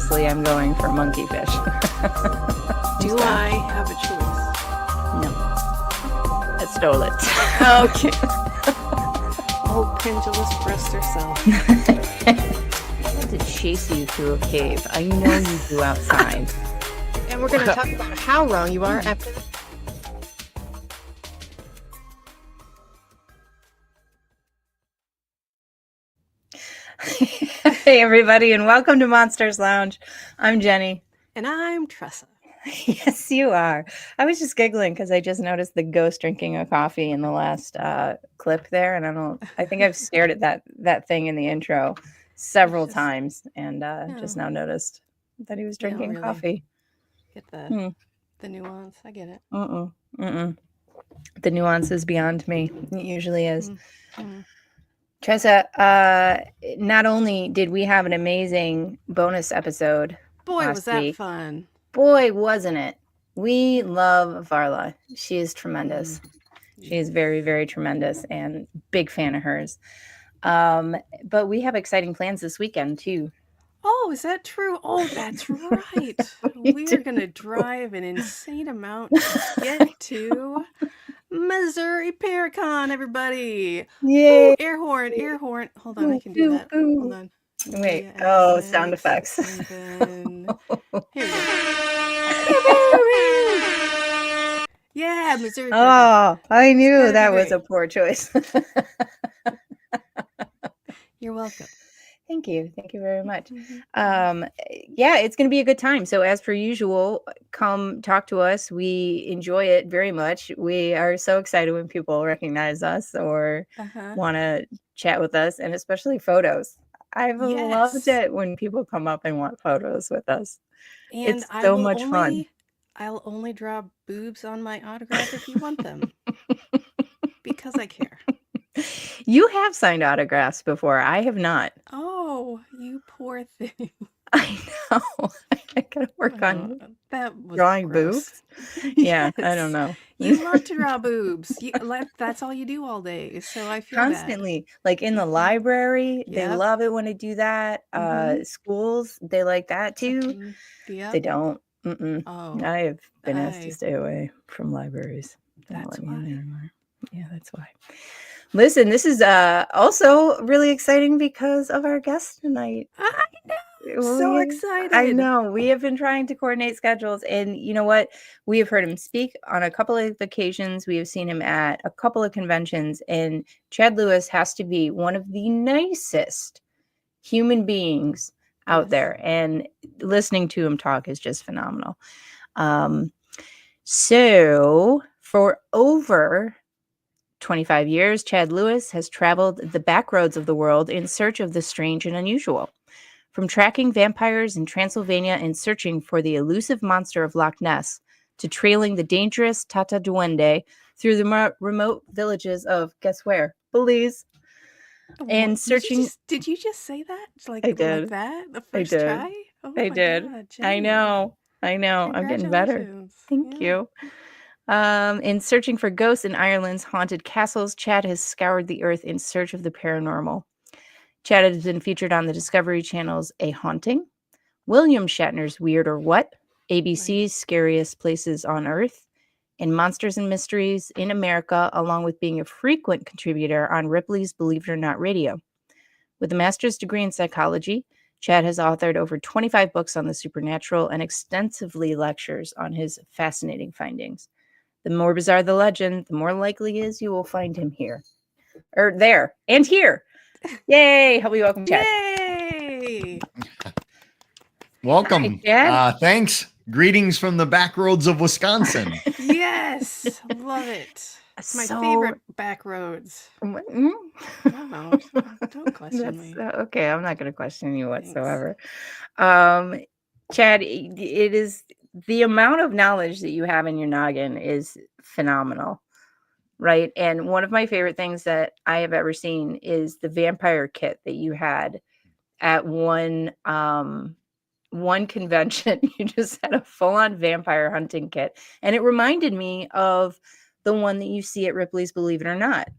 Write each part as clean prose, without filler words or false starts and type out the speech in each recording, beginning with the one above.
obviously I'm going for monkeyfish. Do I have a choice? No. I stole it. Okay. Oh, pendulous breast herself. I had to chase you through a cave. I know you do outside. And we're going to talk about how wrong you are after this. Hey, everybody, and welcome to Monsters Lounge. I'm Jeni. And I'm Tressa. Yes, you are. I was just giggling because I just noticed the ghost drinking a coffee in the last clip there, and I think I've stared at that thing in the intro several times, and just now noticed that he was drinking really coffee. Get the nuance. I get it. The nuance is beyond me. It usually is. Tressa, not only did we have an amazing bonus episode was that week, fun. Boy, wasn't it. We love Varla. She is tremendous. She is very, very tremendous, and big fan of hers. But we have exciting plans this weekend, too. Oh, is that true? Oh, that's right. We are going to drive an insane amount to get to Missouri Paracon, everybody. Yay. Ooh, air horn. Hold on, I can do that. Hold on. Wait. Oh, sound effects. And then, here we go. Yeah, Missouri Paracon. Oh, I knew that was a poor choice. You're welcome. Thank you. Thank you very much. Yeah, it's going to be a good time. So as per usual, come talk to us. We enjoy it very much. We are so excited when people recognize us or want to chat with us, and especially photos. I've loved it when people come up and want photos with us. And it's so much fun. I'll only draw boobs on my autograph if you want them. Because I care. You have signed autographs before. I have not. Oh, you poor thing. I know. I gotta work on that was drawing gross. boobs. Yeah, I don't know. You love to draw boobs. That's all you do all day. So I feel constantly bad. Like in the library, they love it when I do that. Schools, they like that too. They don't. Oh, I have been asked to stay away from libraries. That's why. Yeah, that's why. Listen, this is also really exciting because of our guest tonight. I know. So excited. I know. We have been trying to coordinate schedules, and you know what? We have heard him speak on a couple of occasions. We have seen him at a couple of conventions, and Chad Lewis has to be one of the nicest human beings out there, and listening to him talk is just phenomenal. So for over 25 years, Chad Lewis has traveled the back roads of the world in search of the strange and unusual. From tracking vampires in Transylvania and searching for the elusive monster of Loch Ness, to trailing the dangerous Tata Duende through the remote villages of, guess where? Belize. And searching... Did you just say that? I did. Like that? The first try? Oh, I did. God, I know. I'm getting better. Thank you. In searching for ghosts in Ireland's haunted castles, Chad has scoured the earth in search of the paranormal. Chad has been featured on the Discovery Channel's A Haunting, William Shatner's Weird or What, ABC's Scariest Places on Earth, and Monsters and Mysteries in America, along with being a frequent contributor on Ripley's Believe It or Not Radio. With a master's degree in psychology, Chad has authored over 25 books on the supernatural and extensively lectures on his fascinating findings. The more bizarre the legend, the more likely it is you will find him here. Or there. And here. Yay! Help me welcome Chad. Yay! Welcome. Hi, thanks. Greetings from the back roads of Wisconsin. Yes. Love it. It's my favorite back roads. No, don't question me. Okay, I'm not going to question you whatsoever. Chad, it is... the amount of knowledge that you have in your noggin is phenomenal, right? And one of my favorite things that I have ever seen is the vampire kit that you had at one convention. You just had a full-on vampire hunting kit, and it reminded me of the one that you see at Ripley's Believe It or Not.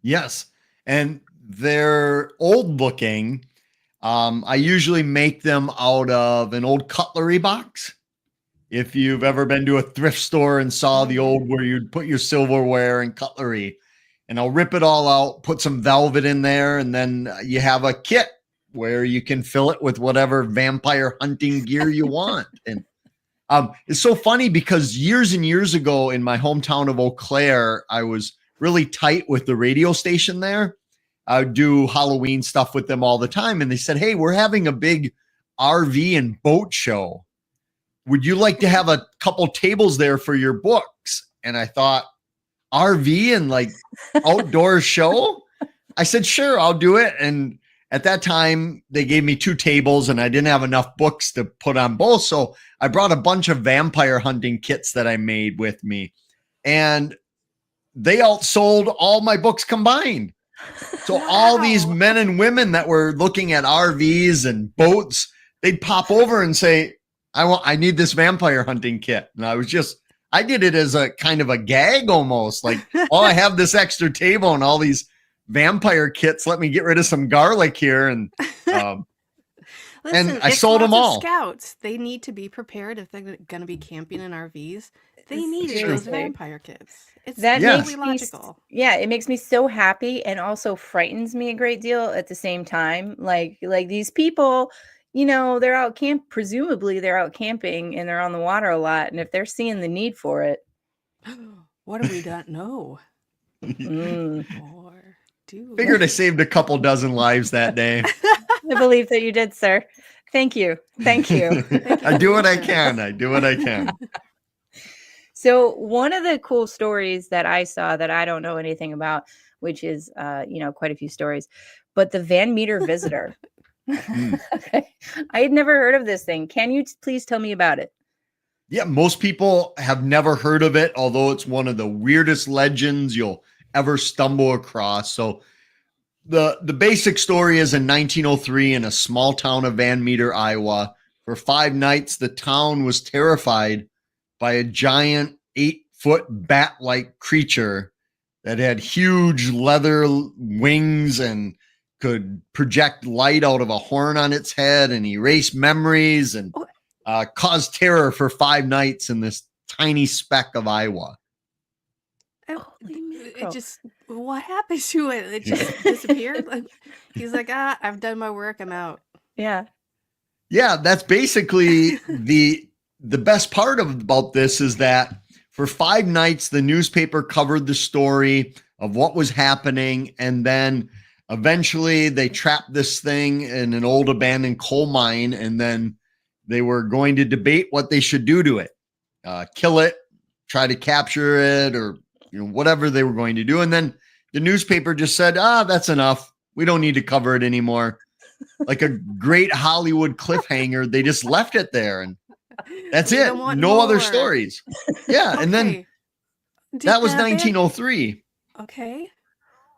Yes, and they're old looking. I usually make them out of an old cutlery box. If you've ever been to a thrift store and saw the old where you'd put your silverware and cutlery, and I'll rip it all out, put some velvet in there, and then you have a kit where you can fill it with whatever vampire hunting gear you want. And it's so funny because years and years ago in my hometown of Eau Claire, I was really tight with the radio station there. I would do Halloween stuff with them all the time. And they said, hey, we're having a big RV and boat show. Would you like to have a couple tables there for your books? And I thought, RV and like outdoor show? I said, sure, I'll do it. And at that time, they gave me 2 tables and I didn't have enough books to put on both. So I brought a bunch of vampire hunting kits that I made with me. And they outsold all my books combined. So all these men and women that were looking at RVs and boats, they'd pop over and say, I need this vampire hunting kit. And I did it as a kind of a gag almost, like, oh, I have this extra table and all these vampire kits. Let me get rid of some garlic here. And Listen, and I sold them all. Scouts, they need to be prepared if they're going to be camping in RVs. They need those vampire kits. It's totally logical. Yeah, it makes me so happy and also frightens me a great deal at the same time. Like these people, you know, they're out presumably they're out camping and they're on the water a lot. And if they're seeing the need for it. What do we not know? Or do Figured I saved a couple dozen lives that day. I believe that you did, sir. Thank you. Thank you. I do what I can. So one of the cool stories that I saw that I don't know anything about, which is, quite a few stories, but the Van Meter visitor. Okay. I had never heard of this thing. Can you please tell me about it? Yeah, most people have never heard of it, although it's one of the weirdest legends you'll ever stumble across. So the basic story is in 1903 in a small town of Van Meter, Iowa. For 5 nights, the town was terrified by a giant 8-foot bat-like creature that had huge leather wings and could project light out of a horn on its head and erase memories and cause terror for 5 nights in this tiny speck of Iowa. What happened to it? It just disappeared. He's like, I've done my work. I'm out. Yeah. Yeah, that's basically the best part about this is that for 5 nights, the newspaper covered the story of what was happening. And then eventually they trapped this thing in an old abandoned coal mine. And then they were going to debate what they should do to it, kill it, try to capture it, or whatever they were going to do. And then the newspaper just said, that's enough. We don't need to cover it anymore. Like a great Hollywood cliffhanger. They just left it there. And that's it. No other stories. Yeah. And then that was 1903. Okay.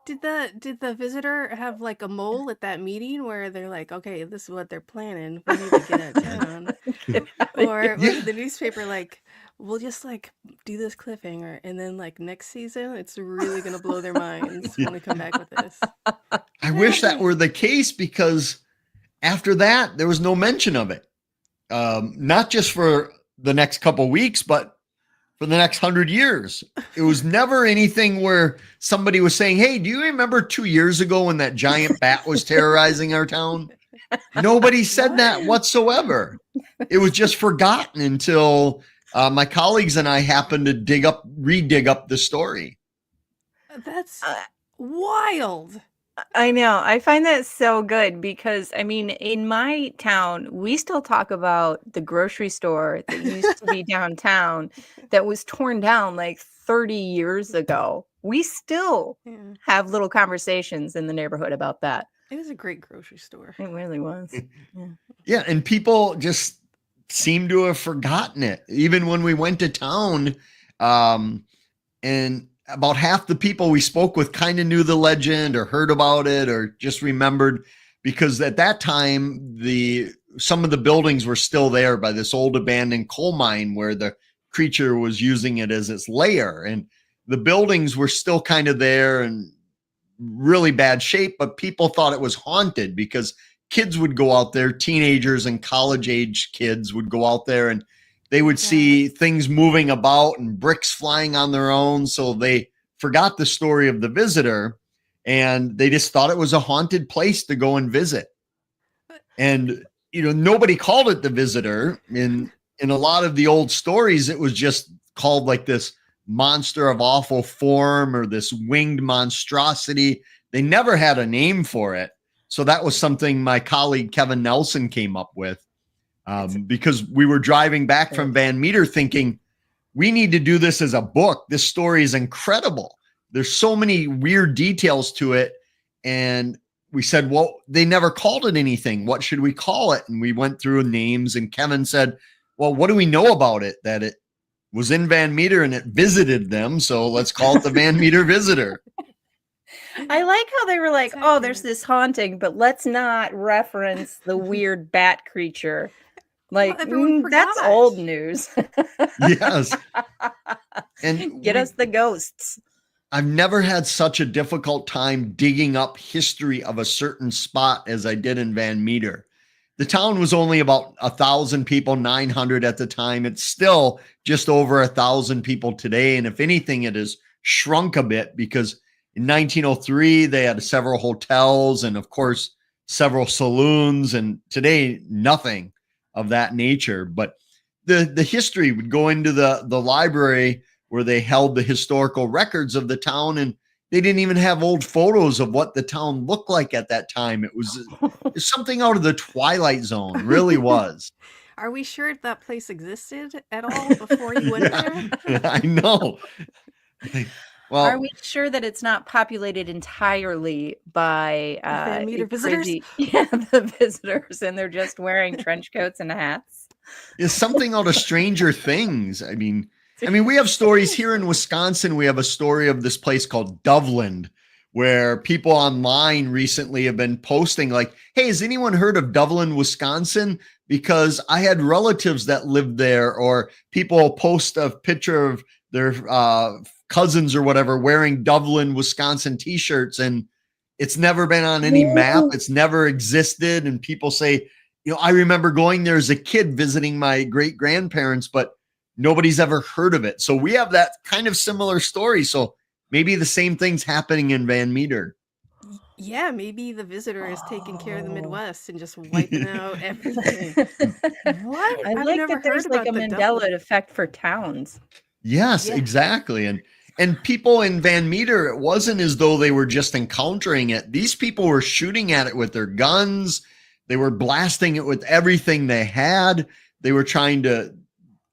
Did the visitor have like a mole at that meeting where they're like, okay, this is what they're planning. We need to get out of town. Or was the newspaper like, we'll just like do this cliffhanger and then like next season it's really gonna blow their minds when we come back with this. I wish that were the case, because after that there was no mention of it. Not just for the next couple weeks, but for the next 100 years. It was never anything where somebody was saying, hey, do you remember 2 years ago when that giant bat was terrorizing our town? Nobody said that whatsoever. It was just forgotten until my colleagues and I happened to re-dig up the story. That's wild. I know. I find that so good because, I mean, in my town, we still talk about the grocery store that used to be downtown that was torn down like 30 years ago. We still have little conversations in the neighborhood about that. It was a great grocery store. It really was. Yeah, and people just seem to have forgotten it. Even when we went to town, and about half the people we spoke with kind of knew the legend or heard about it or just remembered, because at that time, some of the buildings were still there by this old abandoned coal mine where the creature was using it as its lair. And the buildings were still kind of there and really bad shape, but people thought it was haunted because kids would go out there, teenagers and college age kids would go out there, and they would see things moving about and bricks flying on their own. So they forgot the story of the visitor, and they just thought it was a haunted place to go and visit. And, nobody called it the visitor. In a lot of the old stories, it was just called like this monster of awful form or this winged monstrosity. They never had a name for it. So that was something my colleague Kevin Nelson came up with, because we were driving back from Van Meter thinking, we need to do this as a book. This story is incredible. There's so many weird details to it. And we said, well, they never called it anything. What should we call it? And we went through names, and Kevin said, well, what do we know about it? That it was in Van Meter and it visited them. So let's call it the Van Meter Visitor. I like how they were like, oh, there's this haunting, but let's not reference the weird bat creature. Like, that's old news. Yes. And get us the ghosts. I've never had such a difficult time digging up history of a certain spot as I did in Van Meter. The town was only about 1,000 people, 900 at the time. It's still just over 1,000 people today. And if anything, it has shrunk a bit, because in 1903, they had several hotels and, of course, several saloons. And today, nothing of that nature. But the history would go into the library where they held the historical records of the town, and they didn't even have old photos of what the town looked like at that time. It was something out of the Twilight Zone, really was. Are we sure that place existed at all before you went there? I know. Well, are we sure that it's not populated entirely by Van Meter visitors? The visitors, and they're just wearing trench coats and hats? It's something out of Stranger Things. I mean, we have stories here in Wisconsin. We have a story of this place called Doveland, where people online recently have been posting like, hey, has anyone heard of Doveland, Wisconsin? Because I had relatives that lived there, or people post a picture of their cousins or whatever wearing Doveland, Wisconsin t-shirts, and it's never been on any map. It's never existed. And people say, I remember going there as a kid visiting my great grandparents, but nobody's ever heard of it. So we have that kind of similar story. So maybe the same thing's happening in Van Meter. Yeah, maybe the visitor is taking care of the Midwest and just wiping out everything. What? I like that there's like a Mandela effect for towns. Yes, exactly. And people in Van Meter, it wasn't as though they were just encountering it. These people were shooting at it with their guns. They were blasting it with everything they had. They were trying to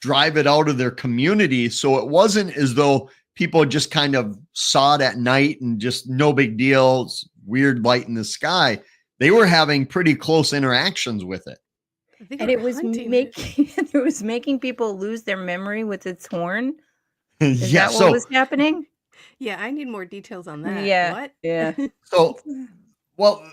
drive it out of their community. So it wasn't as though people just kind of saw it at night and just no big deal, weird light in the sky. They were having pretty close interactions with it. And it was making people lose their memory with its horn. Is that what was happening? Yeah, I need more details on that. Yeah. What? Yeah. So, well,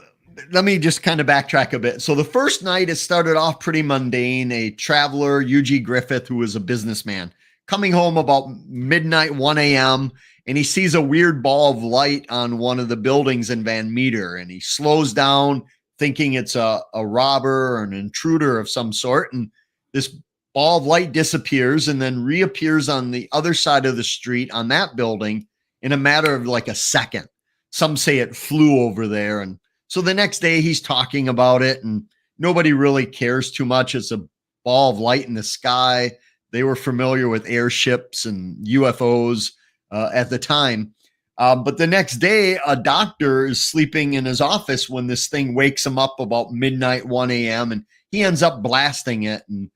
let me just kind of backtrack a bit. So the first night, it started off pretty mundane. A traveler, UG Griffith, who was a businessman, coming home about midnight, 1 a.m., and he sees a weird ball of light on one of the buildings in Van Meter, and he slows down, thinking it's a robber or an intruder of some sort. And this ball of light disappears and then reappears on the other side of the street on that building in a matter of like a second. Some say it flew over there. And so the next day he's talking about it, and nobody really cares too much. It's a ball of light in the sky. They were familiar with airships and UFOs at the time. But the next day, a doctor is sleeping in his office when this thing wakes him up about midnight, 1 a.m., and he ends up blasting it. And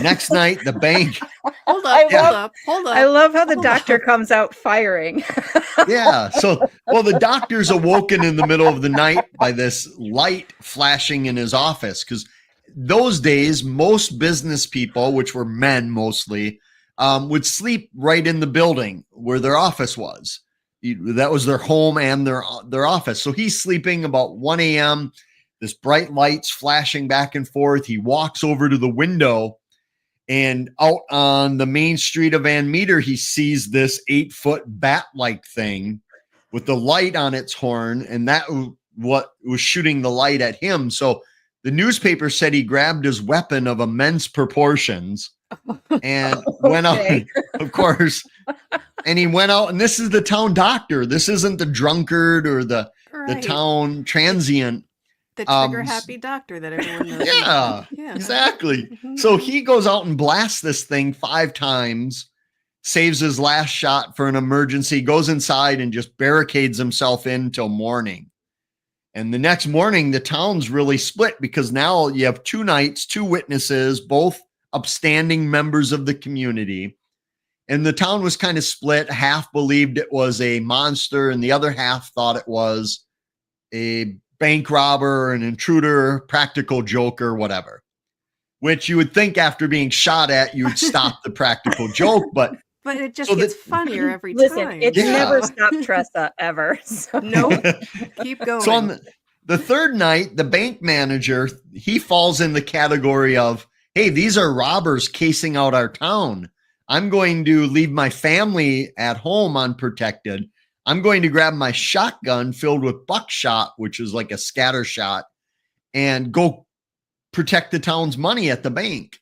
next night, the bank. Hold up. I love how the doctor comes out firing. Yeah. So, well, the doctor's awoken in the middle of the night by this light flashing in his office, because those days, most business people, which were men mostly, would sleep right in the building where their office was. That was their home and their office. So he's sleeping about 1 a.m. This bright light's flashing back and forth. He walks over to the window, and out on the main street of Van Meter, he sees this 8-foot bat-like thing with the light on its horn, and that what was shooting the light at him. So The newspaper said he grabbed his weapon of immense proportions and went out, of course, and he went out, and this is the town doctor. This isn't the drunkard or the town transient. The trigger happy doctor that everyone knows. Yeah, exactly. So he goes out and blasts this thing 5 times, saves his last shot for an emergency, goes inside and just barricades himself in till morning. And the next morning, the town's really split because now you have 2 knights, 2 witnesses, both upstanding members of the community. And the town was kind of split. Half believed it was a monster, and the other half thought it was a bank robber, an intruder, practical joker, whatever. Which you would think after being shot at, you would stop the practical joke, but it just gets funnier every time. Listen, it's never stopped Tressa ever. So. Nope. Keep going. So on the third night, the bank manager, he falls in the category of, hey, these are robbers casing out our town. I'm going to leave my family at home unprotected. I'm going to grab my shotgun filled with buckshot, which is like a scatter shot, and go protect the town's money at the bank.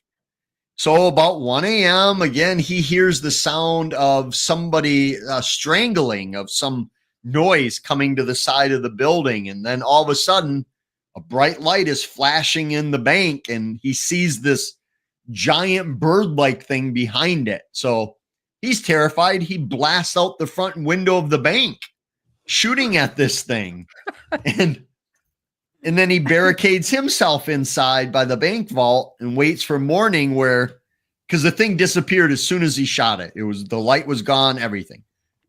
So about 1 a.m., again, he hears the sound of somebody strangling, of some noise coming to the side of the building. And then all of a sudden, a bright light is flashing in the bank, and he sees this giant bird-like thing behind it. So he's terrified. He blasts out the front window of the bank, shooting at this thing. And then he barricades himself inside by the bank vault and waits for morning, because the thing disappeared as soon as he shot it. The light was gone, everything.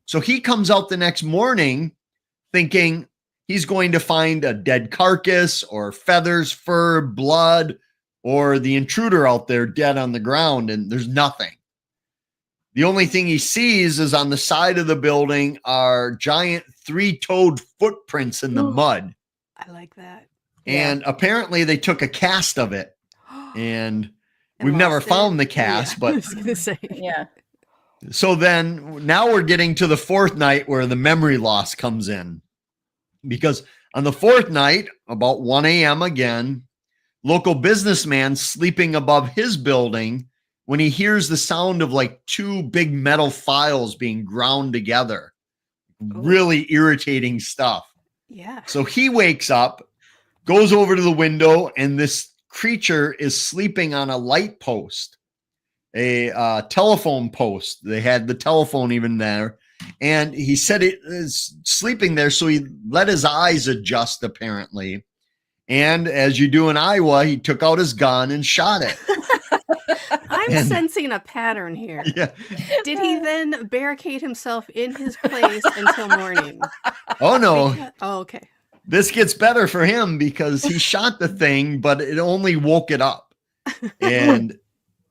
So he comes out the next morning thinking he's going to find a dead carcass or feathers, fur, blood, or the intruder out there dead on the ground, and there's nothing. The only thing he sees is on the side of the building are giant 3-toed footprints in the mud. I like that. And apparently they took a cast of it, and we've never found the cast, but I was gonna say. So then now we're getting to the 4th night where the memory loss comes in, because on the 4th night, about 1 a.m. again, local businessman sleeping above his building when he hears the sound of like 2 big metal files being ground together. Really irritating stuff. Yeah. So he wakes up, goes over to the window, and this creature is sleeping on a light post, a telephone post. They had the telephone even there. And he said it is sleeping there. So he let his eyes adjust, apparently. And as you do in Iowa, he took out his gun and shot it. I'm sensing a pattern here. Yeah. Did he then barricade himself in his place until morning? Oh, no. Okay. This gets better for him because he shot the thing, but it only woke it up. And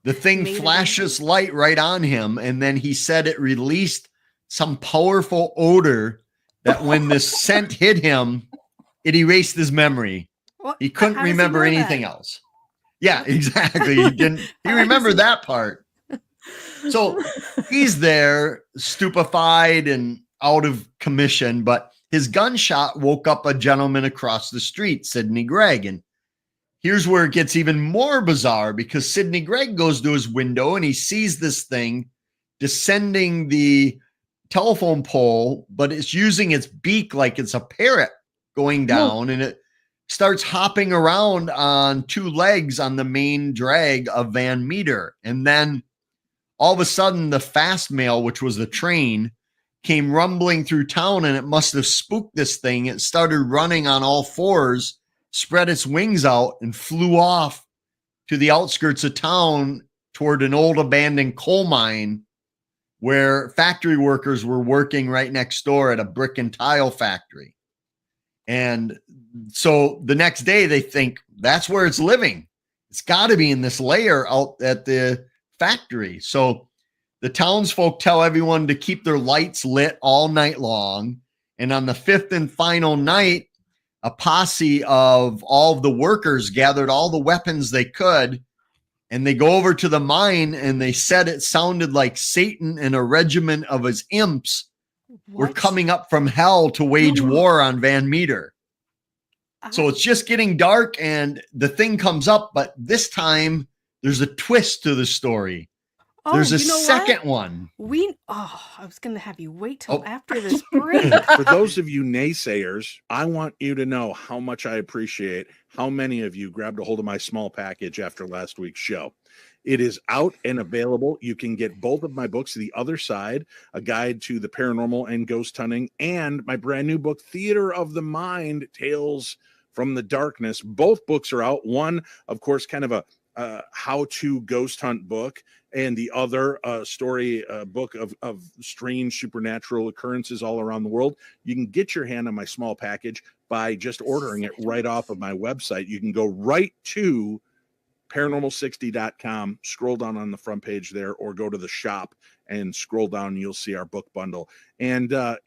the thing flashes light right on him. And then he said it released some powerful odor that when the scent hit him, it erased his memory. He couldn't remember anything else. Yeah, exactly. He remembered that part. So he's there stupefied and out of commission, but his gunshot woke up a gentleman across the street, Sidney Gregg. And here's where it gets even more bizarre, because Sidney Gregg goes to his window and he sees this thing descending the telephone pole, but it's using its beak like it's a parrot going down, and it starts hopping around on 2 legs on the main drag of Van Meter. And then all of a sudden the fast mail, which was the train, came rumbling through town, and it must have spooked this thing. It started running on all 4s, spread its wings out, and flew off to the outskirts of town toward an old abandoned coal mine where factory workers were working right next door at a brick and tile factory. And so the next day they think that's where it's living. It's got to be in this lair out at the factory. So the townsfolk tell everyone to keep their lights lit all night long. And on the 5th and final night, a posse of all of the workers gathered all the weapons they could, and they go over to the mine, and they said it sounded like Satan and a regiment of his imps were coming up from hell to wage war on Van Meter. So it's just getting dark and the thing comes up, but this time there's a twist to the story. There's a second one. I was going to have you wait till after this break. For those of you naysayers, I want you to know how much I appreciate how many of you grabbed a hold of my small package after last week's show. It is out and available. You can get both of my books, The Other Side, A Guide to the Paranormal and Ghost Hunting, and my brand new book, Theater of the Mind, Tales from the Darkness. Both books are out. One, of course, kind of a how-to ghost hunt book, and the other story book of strange supernatural occurrences all around the world. You can get your hand on my small package by just ordering it right off of my website. You can go right to paranormal60.com, scroll down on the front page there, or go to the shop and scroll down and you'll see our book bundle. And I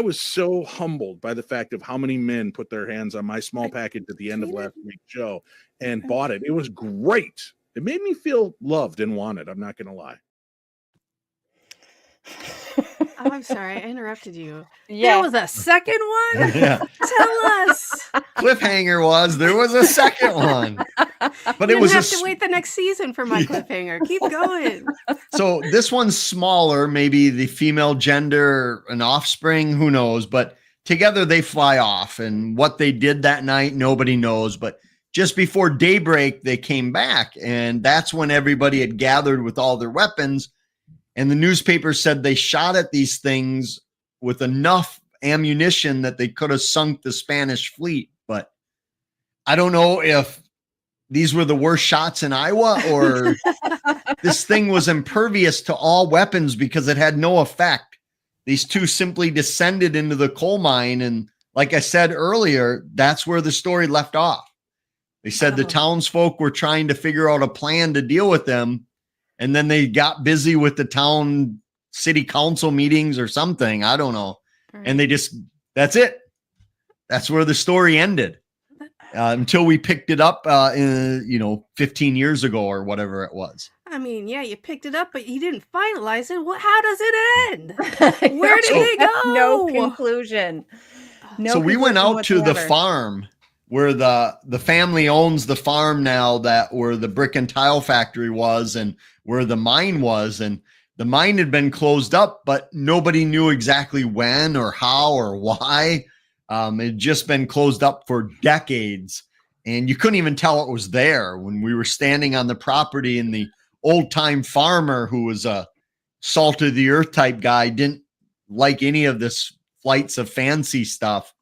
was so humbled by the fact of how many men put their hands on my small package at the end of last week's show and bought it. It was great. It made me feel loved and wanted. I'm not going to lie. Oh, I'm sorry. I interrupted you. Yeah. There was a second one? Yeah. Tell us. Cliffhanger there was a second one. But you have to wait the next season for my cliffhanger. Keep going. So this one's smaller, maybe the female gender, an offspring, who knows? But together they fly off. And what they did that night, nobody knows. But just before daybreak, they came back. And that's when everybody had gathered with all their weapons. And the newspaper said they shot at these things with enough ammunition that they could have sunk the Spanish fleet. But I don't know if these were the worst shots in Iowa or this thing was impervious to all weapons because it had no effect. These two simply descended into the coal mine. And like I said earlier, that's where the story left off. They said the townsfolk were trying to figure out a plan to deal with them. And then they got busy with the town city council meetings or something. I don't know. Right. And that's it. That's where the story ended until we picked it up, 15 years ago or whatever it was. I mean, yeah, you picked it up, but you didn't finalize it. How does it end? Where did they go? No conclusion. So we went out to the farm where the family owns the farm now, that where the brick and tile factory was and where the mine was. And the mine had been closed up, but nobody knew exactly when or how or why. It had just been closed up for decades. And you couldn't even tell it was there when we were standing on the property, and the old time farmer, who was a salt of the earth type guy, didn't like any of this flights of fancy stuff.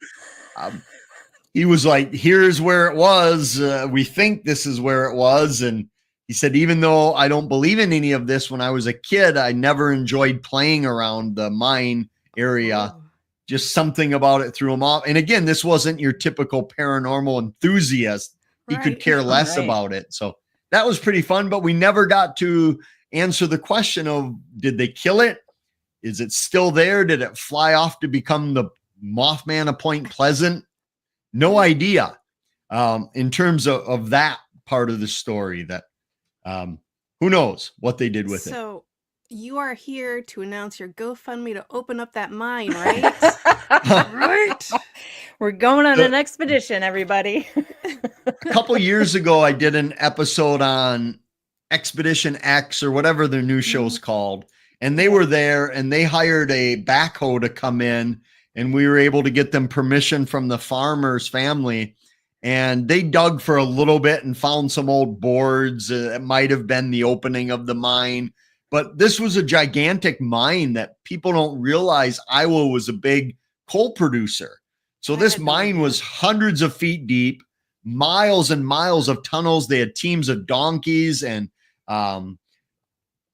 He was like, here's where it was. We think this is where it was. And he said, even though I don't believe in any of this, when I was a kid, I never enjoyed playing around the mine area. Oh. Just something about it threw him off. And again, this wasn't your typical paranormal enthusiast. He could care less about it. So that was pretty fun, but we never got to answer the question of, did they kill it? Is it still there? Did it fly off to become the Mothman of Point Pleasant? No idea. In terms of that part of the story, that who knows what they did with it. So you are here to announce your GoFundMe to open up that mine, right? Right. We're going on an expedition, everybody. A couple years ago, I did an episode on Expedition X or whatever their new show's called. And they were there and they hired a backhoe to come in, and we were able to get them permission from the farmer's family. And they dug for a little bit and found some old boards. It might have been the opening of the mine. But this was a gigantic mine that people don't realize Iowa was a big coal producer. So this mine was hundreds of feet deep, miles and miles of tunnels. They had teams of donkeys and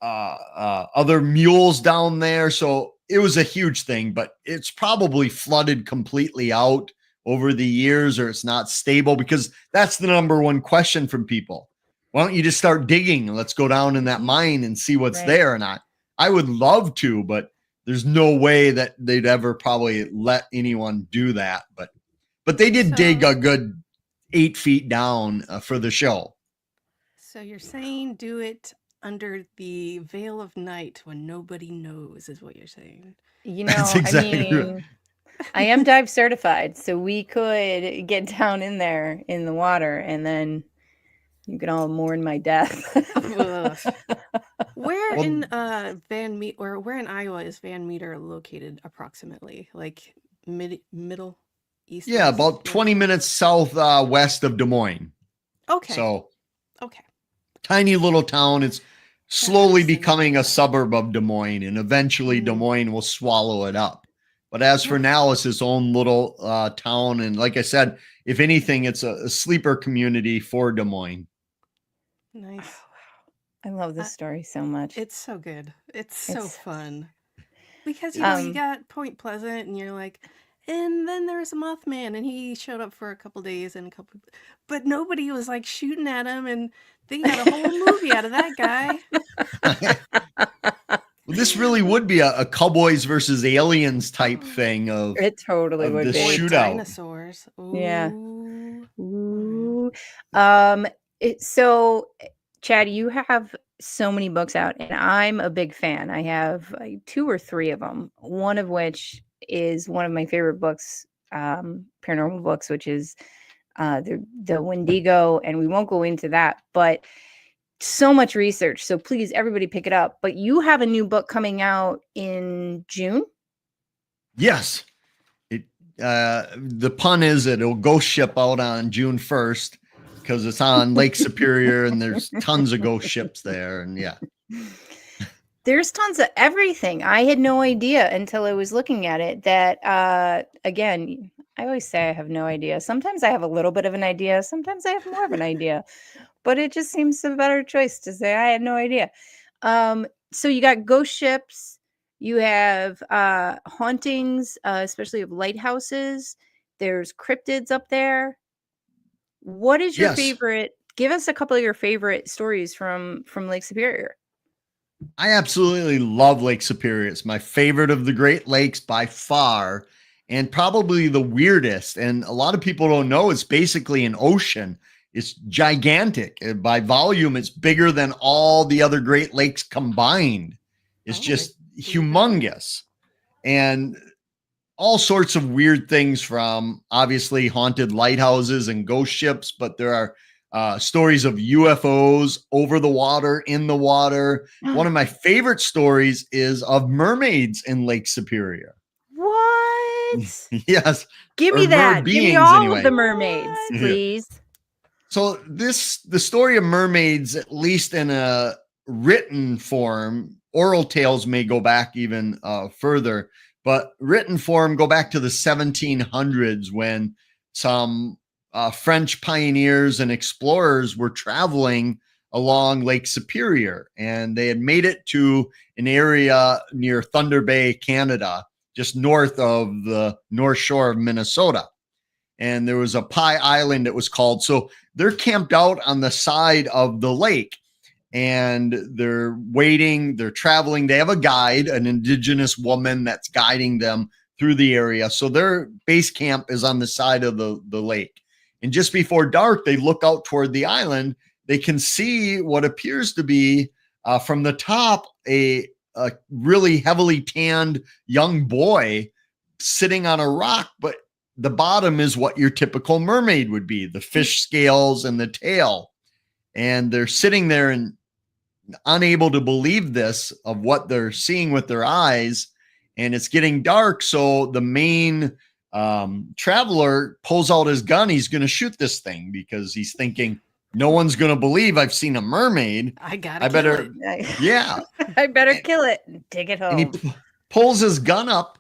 other mules down there. So it was a huge thing, but it's probably flooded completely out over the years, or it's not stable, because that's the number one question from people. Why don't you just start digging and let's go down in that mine and see what's there? And I would love to, but there's no way that they'd ever probably let anyone do that. But they did dig a good 8 feet down for the show. So you're saying do it under the veil of night when nobody knows, is what you're saying. You know, exactly. I mean, I am dive certified, so we could get down in there in the water, and then you can all mourn my death. Where in where in Iowa is Van Meter located approximately? Like middle, east? Yeah, West, about 20 minutes south west of Des Moines. Okay. So okay. Tiny little town. It's slowly becoming a suburb of Des Moines, and eventually Des Moines will swallow it up. But as for now, it's its own little town. And like I said, if anything, it's a sleeper community for Des Moines. Nice. I love this story so much. It's so good. It's so fun. Because, you got Point Pleasant and you're like, and then there's a Mothman and he showed up for a couple days but nobody was like shooting at him, and they got a whole movie out of that guy. Well, this really would be a cowboys versus aliens type thing of it totally would be shootout. Dinosaurs. Ooh. Yeah. Ooh. So Chad, you have so many books out, and I'm a big fan. I have 2 or 3 of them, one of which is one of my favorite books, paranormal books, which is the Wendigo, and we won't go into that, but so much research. So please, everybody pick it up. But you have a new book coming out in June? Yes. The pun is it'll ghost ship out on June 1st. Because it's on Lake Superior and there's tons of ghost ships there. And yeah. There's tons of everything. I had no idea until I was looking at it that, again, I always say I have no idea. Sometimes I have a little bit of an idea. Sometimes I have more of an idea. But it just seems a better choice to say I had no idea. So you got ghost ships. You have hauntings, especially of lighthouses. There's cryptids up there. What is your favorite? Give us a couple of your favorite stories from Lake Superior. I absolutely love Lake Superior. It's my favorite of the Great Lakes by far, and probably the weirdest. And a lot of people don't know it's basically an ocean. It's gigantic. By volume, it's bigger than all the other Great Lakes combined. It's just humongous. And all sorts of weird things, from obviously haunted lighthouses and ghost ships, but there are stories of UFOs over the water, in the water. One of my favorite stories is of mermaids in Lake Superior. What? Yes. Give me that. Give me all of the mermaids, please. So the story of mermaids, at least in a written form, oral tales may go back even further, but written form go back to the 1700s when some French pioneers and explorers were traveling along Lake Superior, and they had made it to an area near Thunder Bay, Canada, just north of the North Shore of Minnesota. And there was a Pie Island, it was called. So they're camped out on the side of the lake, and they're waiting, they're traveling. They have a guide, an indigenous woman that's guiding them through the area. So their base camp is on the side of the lake. And just before dark, they look out toward the island. They can see what appears to be from the top, a really heavily tanned young boy sitting on a rock, but the bottom is what your typical mermaid would be, the fish scales and the tail. And they're sitting there and unable to believe this of what they're seeing with their eyes. And it's getting dark. So the main traveler pulls out his gun. He's going to shoot this thing because he's thinking, no one's going to believe I've seen a mermaid. I better kill it. Yeah. I better kill it and take it home. And he pulls his gun up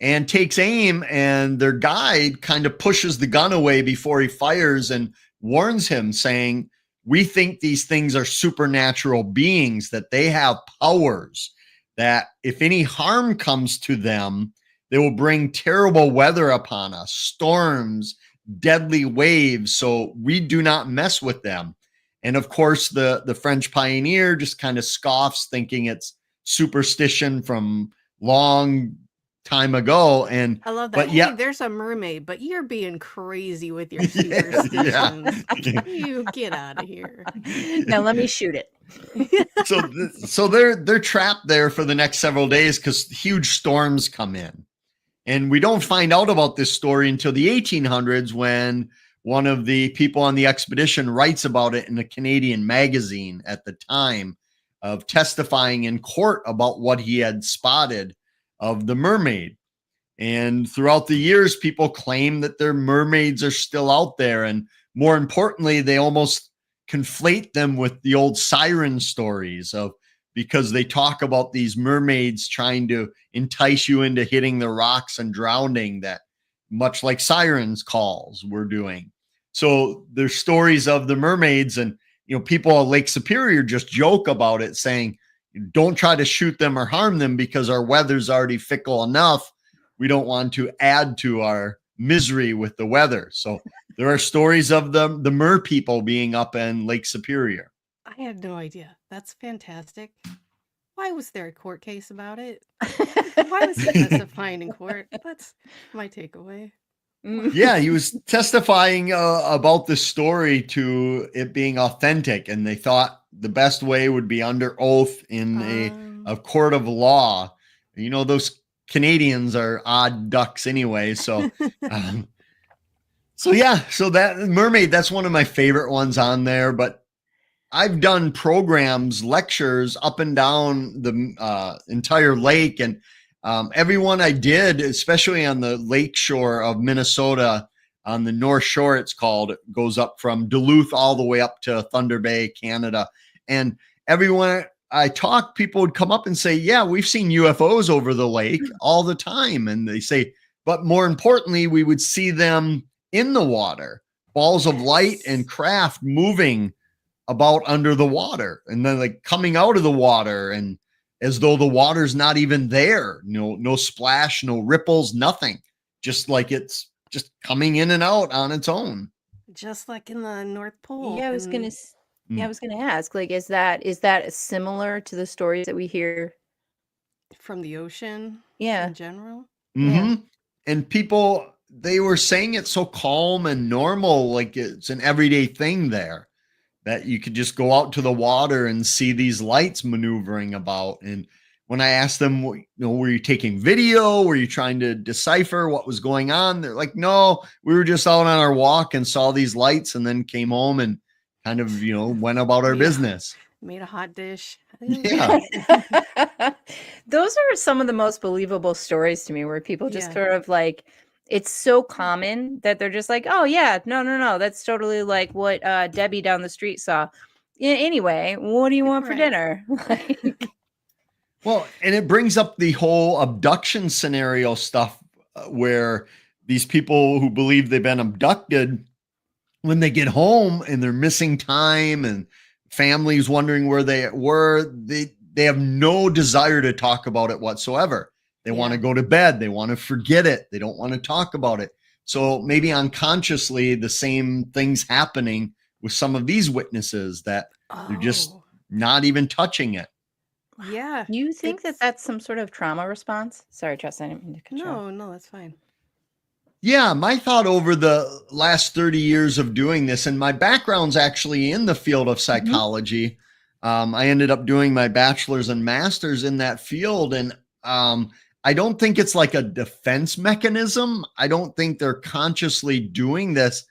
and takes aim, and their guide kind of pushes the gun away before he fires and warns him, saying, we think these things are supernatural beings, that they have powers, that if any harm comes to them, they will bring terrible weather upon us, storms, deadly waves. So we do not mess with them. And of course, the French pioneer just kind of scoffs, thinking it's superstition from long time ago. And I love that. But hey, there's a mermaid, but you're being crazy with your superstitions. You get out of here. Now let me shoot it. So they're trapped there for the next several days because huge storms come in. And we don't find out about this story until the 1800s when one of the people on the expedition writes about it in a Canadian magazine at the time of testifying in court about what he had spotted of the mermaid. And throughout the years, people claim that their mermaids are still out there. And more importantly, they almost conflate them with the old siren stories of, because they talk about these mermaids trying to entice you into hitting the rocks and drowning, that much like sirens calls we're doing. So there's stories of the mermaids, and people at Lake Superior just joke about it, saying, don't try to shoot them or harm them because our weather's already fickle enough. We don't want to add to our misery with the weather. So there are stories of the mer people being up in Lake Superior. I had no idea. That's fantastic. Why was there a court case about it? Why was he testifying in court? That's my takeaway. Yeah, he was testifying about the story to it being authentic, and they thought the best way would be under oath in a court of law. Those Canadians are odd ducks anyway. So, so that mermaid, that's one of my favorite ones on there. But I've done programs, lectures up and down the entire lake, and everyone I did, especially on the lake shore of Minnesota, on the North Shore, it's called, it goes up from Duluth all the way up to Thunder Bay, Canada. And everyone I talked, people would come up and say, yeah, we've seen UFOs over the lake all the time. And they say, but more importantly, we would see them in the water, balls of light and craft moving about under the water, and then like coming out of the water, and as though the water's not even there. No splash, no ripples, nothing. Just like it's just coming in and out on its own. Just like in the North Pole. Yeah, I was gonna ask, like, is that similar to the stories that we hear from the ocean? Yeah. In general? Mm-hmm. Yeah. And people, they were saying it's so calm and normal, like it's an everyday thing there, that you could just go out to the water and see these lights maneuvering about. And when I asked them, were you taking video? Were you trying to decipher what was going on? They're like, no, we were just out on our walk and saw these lights and then came home and kind of, went about our business. Made a hot dish. Yeah. Those are some of the most believable stories to me, where people just sort of like, it's so common that they're just like, oh yeah, no, that's totally like what Debbie down the street saw. Anyway, what do you want for dinner? Well, and it brings up the whole abduction scenario stuff, where these people who believe they've been abducted, when they get home and they're missing time and families wondering where they were, they have no desire to talk about it whatsoever. They want to go to bed. They want to forget it. They don't want to talk about it. So maybe unconsciously the same thing's happening with some of these witnesses, that they're just not even touching it. Yeah. You think that that's some sort of trauma response? Sorry, Tressa, I didn't mean to cut you off. No, that's fine. Yeah, my thought over the last 30 years of doing this, and my background's actually in the field of psychology. I ended up doing my bachelor's and master's in that field. And I don't think it's like a defense mechanism. I don't think they're consciously doing this.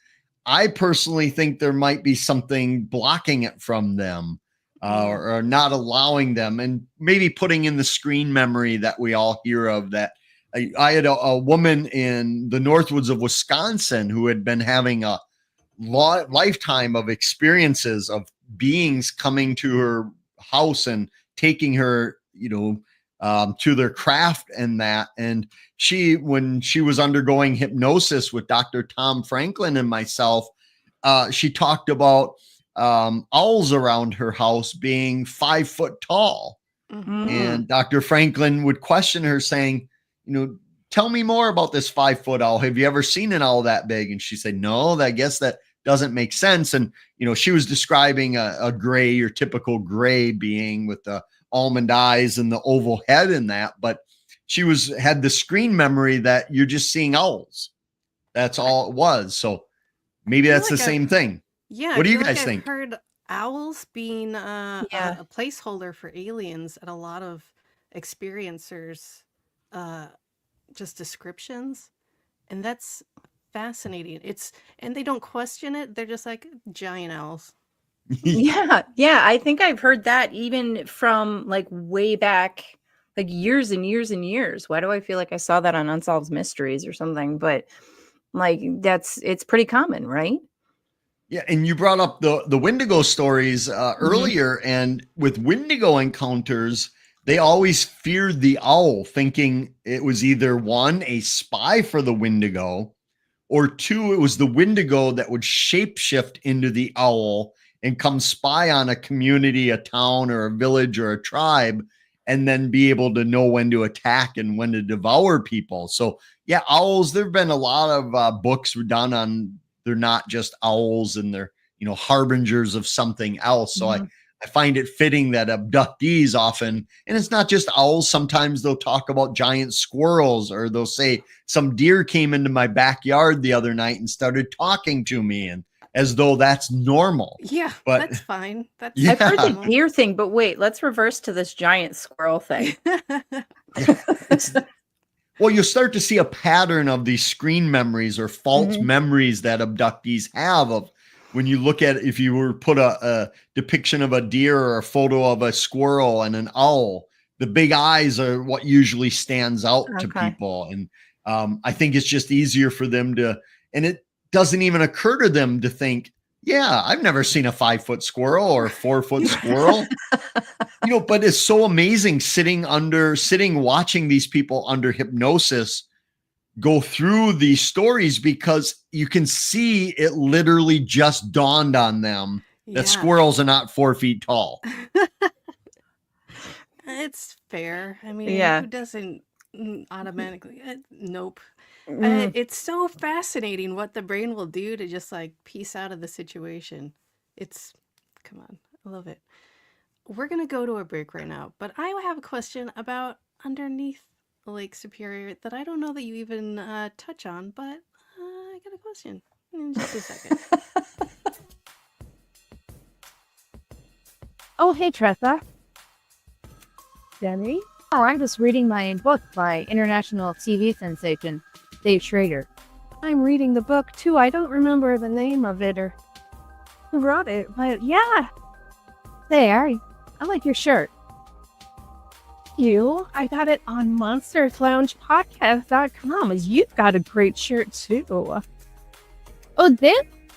I personally think there might be something blocking it from them, or not allowing them, and maybe putting in the screen memory that we all hear of. That I had a woman in the Northwoods of Wisconsin who had been having a lifetime of experiences of beings coming to her house and taking her, to their craft and that. And when she was undergoing hypnosis with Dr. Tom Franklin and myself, she talked about owls around her house being 5 foot tall. Mm-hmm. And Dr. Franklin would question her, saying, tell me more about this 5 foot owl. Have you ever seen an owl that big? And she said, no, I guess that doesn't make sense. And, she was describing a gray, your typical gray being with the almond eyes and the oval head and that, but she had the screen memory that you're just seeing owls. That's all it was. So maybe that's the same thing. Yeah. What do you guys think? I've heard owls being a placeholder for aliens at a lot of experiencers' just descriptions, and that's fascinating. And they don't question it. They're just like giant owls. Yeah. I think I've heard that even from like way back, like years and years and years. Why do I feel like I saw that on Unsolved Mysteries or something? But like it's pretty common, right? Yeah, and you brought up the Wendigo stories earlier, and with Wendigo encounters, they always feared the owl, thinking it was either one, a spy for the Wendigo, or two, it was the Wendigo that would shapeshift into the owl and come spy on a community, a town, or a village, or a tribe, and then be able to know when to attack and when to devour people. So, yeah, owls, there have been a lot of books done on they're not just owls and they're, harbingers of something else. So I find it fitting that abductees often, and it's not just owls, sometimes they'll talk about giant squirrels, or they'll say some deer came into my backyard the other night and started talking to me, and as though that's normal. Yeah, but that's fine. That's I've heard the deer thing, but wait, let's reverse to this giant squirrel thing. Well, you'll start to see a pattern of these screen memories or false memories that abductees have of when you look at, if you were put a depiction of a deer or a photo of a squirrel and an owl, the big eyes are what usually stands out to people. And I think it's just easier for them to, and it doesn't even occur to them to think, yeah, I've never seen a 5-foot squirrel or a 4-foot squirrel. But it's so amazing sitting watching these people under hypnosis go through these stories, because you can see it literally just dawned on them that squirrels are not 4 feet tall. It's fair. I mean, who doesn't automatically? Nope. It's so fascinating what the brain will do to just like piece out of the situation. Come on, I love it. We're going to go to a break right now, but I have a question about underneath Lake Superior that I don't know that you even touch on, but I got a question in just a second. Oh, hey, Tressa. Jeni? Oh, I'm just reading my book by international TV sensation, Dave Schrader. I'm reading the book, too. I don't remember the name of it or who wrote it, but yeah. There, I like your shirt. I got it on monstersloungepodcast.com. You've got a great shirt, too. Oh,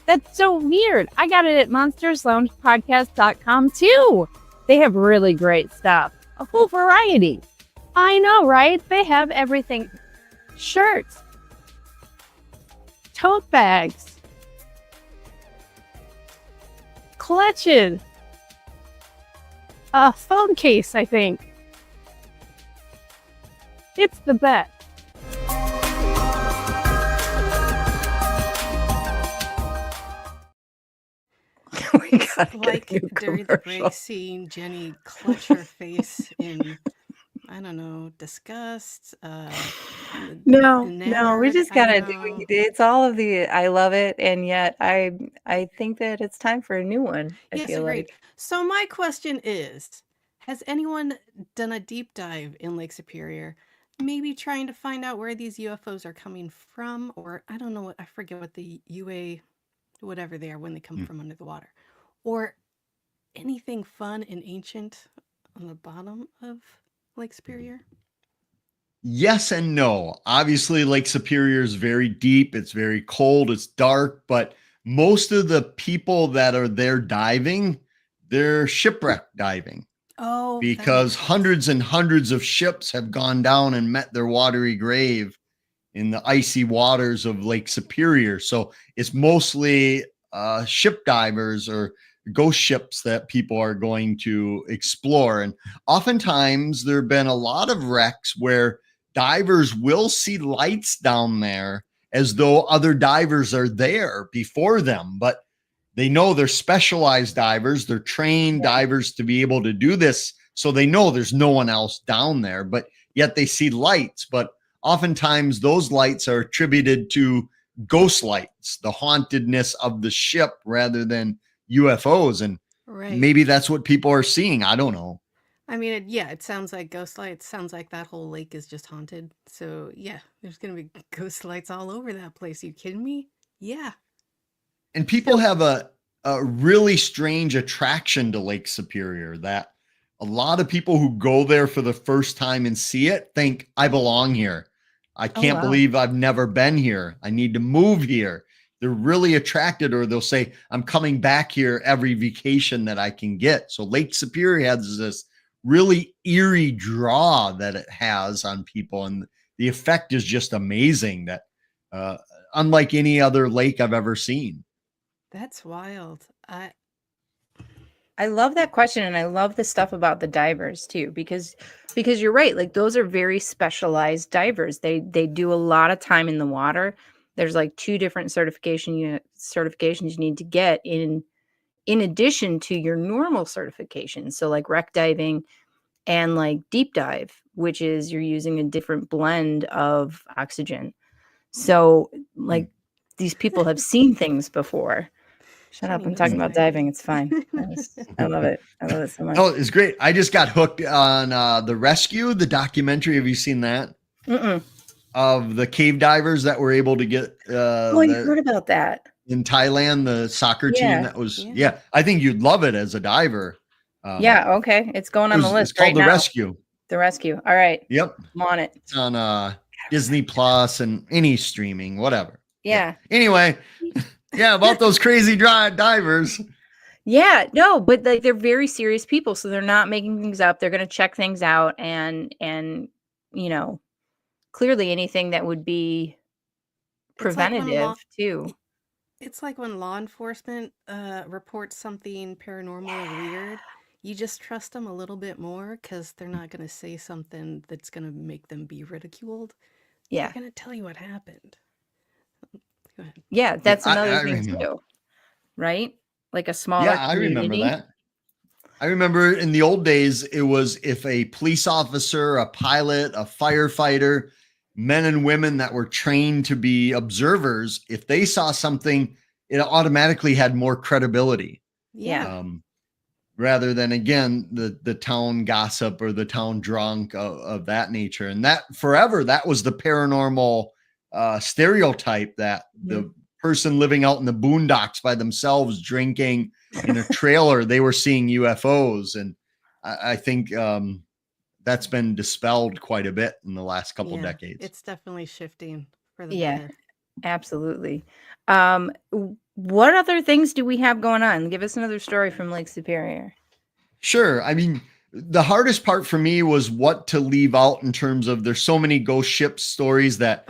that's so weird. I got it at monstersloungepodcast.com, too. They have really great stuff. A whole variety. I know, right? They have everything. Shirts. Tote bags. Clutches. A phone case, I think. It's the best. It's like during the break, seeing Jeni clutch her face in, I don't know, disgust. No, we just gotta do it. It's all of the. I love it, and yet I think that it's time for a new one. I feel agreed. like. So my question is: has anyone done a deep dive in Lake Superior? Maybe trying to find out where these UFOs are coming from, or I don't know I forget what the UA, whatever they are when they come from under the water, or anything fun and ancient on the bottom of Lake Superior? Yes and no. Obviously, Lake Superior is very deep. It's very cold. It's dark, but most of the people that are there diving, they're shipwreck diving. Oh, because hundreds and hundreds of ships have gone down and met their watery grave in the icy waters of Lake Superior. So it's mostly ship divers or ghost ships that people are going to explore. And oftentimes there have been a lot of wrecks where divers will see lights down there as though other divers are there before them, but they know they're specialized divers. They're trained divers to be able to do this. So they know there's no one else down there, but yet they see lights. But oftentimes those lights are attributed to ghost lights, the hauntedness of the ship rather than UFOs. And maybe that's what people are seeing. I don't know. I mean, it sounds like ghost lights. Sounds like that whole lake is just haunted. So, yeah, there's going to be ghost lights all over that place. You kidding me? Yeah. And people have a really strange attraction to Lake Superior that a lot of people who go there for the first time and see it think, I belong here. I can't believe I've never been here. I need to move here. They're really attracted, or they'll say, I'm coming back here every vacation that I can get. So Lake Superior has this really eerie draw that it has on people. And the effect is just amazing, that unlike any other lake I've ever seen. That's wild. I love that question, and I love the stuff about the divers too, because you're right. Like, those are very specialized divers. They do a lot of time in the water. There's like 2 different certifications you need to get in addition to your normal certifications. So like wreck diving and like deep dive, which is you're using a different blend of oxygen. So like these people have seen things before. Shut up. I'm talking about diving. It's fine. I love it. I love it so much. Oh, it's great. I just got hooked on The Rescue, the documentary. Have you seen that? Mm-mm. Of the cave divers that were able to get you heard about that. In Thailand, the soccer team that was, I think you'd love it as a diver. Okay. It's going on the list. It's called The Rescue. The Rescue. All right. Yep. I'm on it. It's on Disney Plus and any streaming, whatever. Yeah. Anyway, about those crazy divers. Yeah, no, but like, they're very serious people, so they're not making things up. They're going to check things out, and you know, clearly anything that would be preventative too. It's like when law enforcement reports something paranormal or weird, you just trust them a little bit more because they're not going to say something that's going to make them be ridiculed. Yeah. They're going to tell you what happened. Go ahead. Yeah, that's another thing too, right? Like a smaller community. I remember that. I remember in the old days, it was if a police officer, a pilot, a firefighter, men and women that were trained to be observers, if they saw something, it automatically had more credibility. Yeah. Rather than, again, the town gossip or the town drunk of that nature. And that forever, that was the paranormal stereotype, that the person living out in the boondocks by themselves drinking in a trailer, they were seeing UFOs. And I think that's been dispelled quite a bit in the last couple decades. It's definitely shifting for the better. Absolutely. What other things do we have going on? Give us another story from Lake Superior. Sure. I mean, the hardest part for me was what to leave out in terms of, there's so many ghost ship stories that